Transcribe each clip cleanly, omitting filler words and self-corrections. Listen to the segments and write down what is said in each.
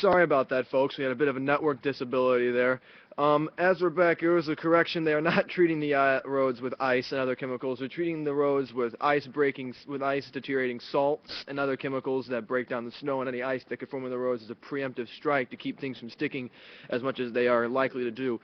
Sorry about that, folks. We had a bit of a network disability there. As we're back, there was a correction. They are not treating the roads with ice and other chemicals. They're treating the roads with ice deteriorating salts and other chemicals that break down the snow, and any ice that could form on the roads is a preemptive strike to keep things from sticking as much as they are likely to do.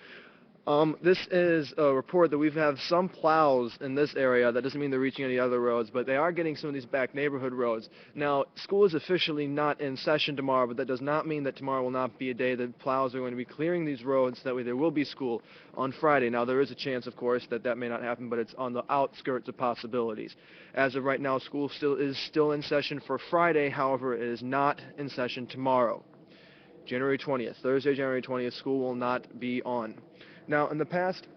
This is a report that we've had some plows in this area. That doesn't mean they're reaching any other roads, but they are getting some of these back neighborhood roads. Now, school is officially not in session tomorrow, but that does not mean that tomorrow will not be a day that plows are going to be clearing these roads. That way there will be school on Friday. Now, there is a chance, of course, that that may not happen, but it's on the outskirts of possibilities. As of right now, school is still in session for Friday. However, it is not in session tomorrow. January 20th, Thursday, January 20th, school will not be on. Now, in the past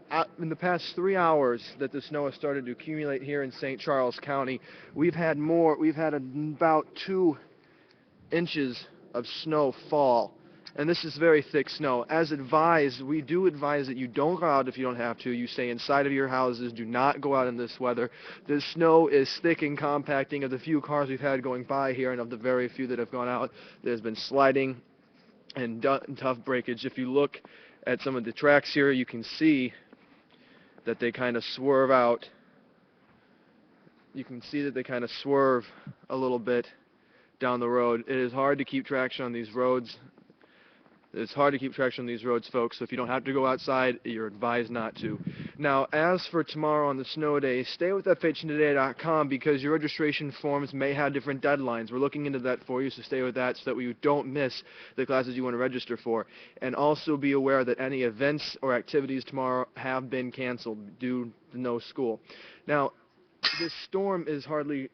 3 hours that the snow has started to accumulate here in St. Charles County, we've had about 2 inches of snow fall. And this is very thick snow. As advised, we do advise that you don't go out if you don't have to. You stay inside of your houses. Do not go out in this weather. The snow is thick and compacting. Of the few cars we've had going by here and of the very few that have gone out, there's been sliding and tough breakage. If you look at some of the tracks here, you can see that they kind of swerve out. You can see that they kind of swerve a little bit down the road. It is hard to keep traction on these roads. It's hard to keep traction on these roads, folks, so if you don't have to go outside, you're advised not to. Now, as for tomorrow on the snow day, stay with FHNtoday.com because your registration forms may have different deadlines. We're looking into that for you, so stay with that so that you don't miss the classes you want to register for. And also be aware that any events or activities tomorrow have been canceled due to no school. Now, this storm is hardly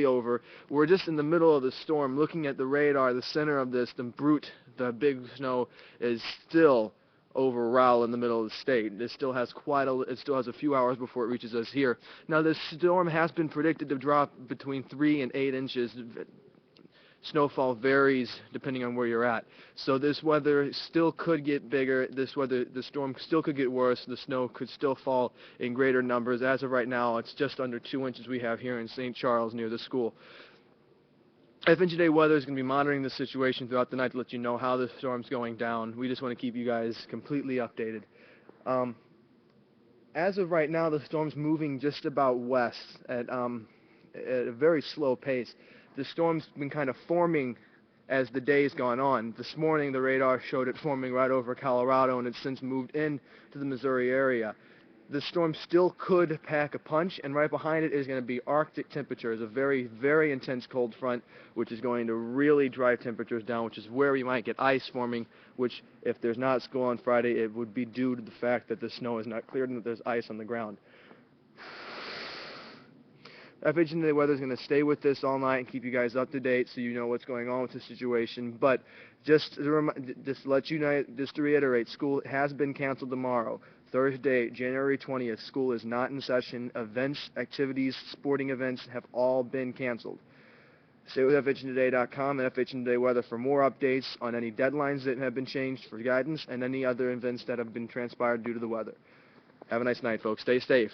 over. We're just in the middle of the storm. Looking at the radar, the center of this, the big snow is still over Rowell in the middle of the state. It still has a few hours before it reaches us here. Now, this storm has been predicted to drop between 3 and 8 inches. Snowfall varies depending on where you're at. So this weather still could get bigger. The storm still could get worse. The snow could still fall in greater numbers. As of right now, it's just under 2 inches we have here in St. Charles near the school. FHNtodayWeather is going to be monitoring the situation throughout the night to let you know how the storm's going down. We just want to keep you guys completely updated. As of right now, the storm's moving just about west at a very slow pace. The storm's been kind of forming as the day's gone on. This morning, the radar showed it forming right over Colorado, and it's since moved into the Missouri area. The storm still could pack a punch, and right behind it is going to be Arctic temperatures, a very, very intense cold front, which is going to really drive temperatures down, which is where we might get ice forming, which, if there's not school on Friday, it would be due to the fact that the snow is not cleared and that there's ice on the ground. FHNtodayWeather is going to stay with this all night and keep you guys up to date so you know what's going on with the situation. But just to reiterate, school has been canceled tomorrow. Thursday, January 20th, school is not in session. Events, activities, sporting events have all been canceled. Stay with FHNtoday.com and FHNtodayWeather for more updates on any deadlines that have been changed for guidance and any other events that have been transpired due to the weather. Have a nice night, folks. Stay safe.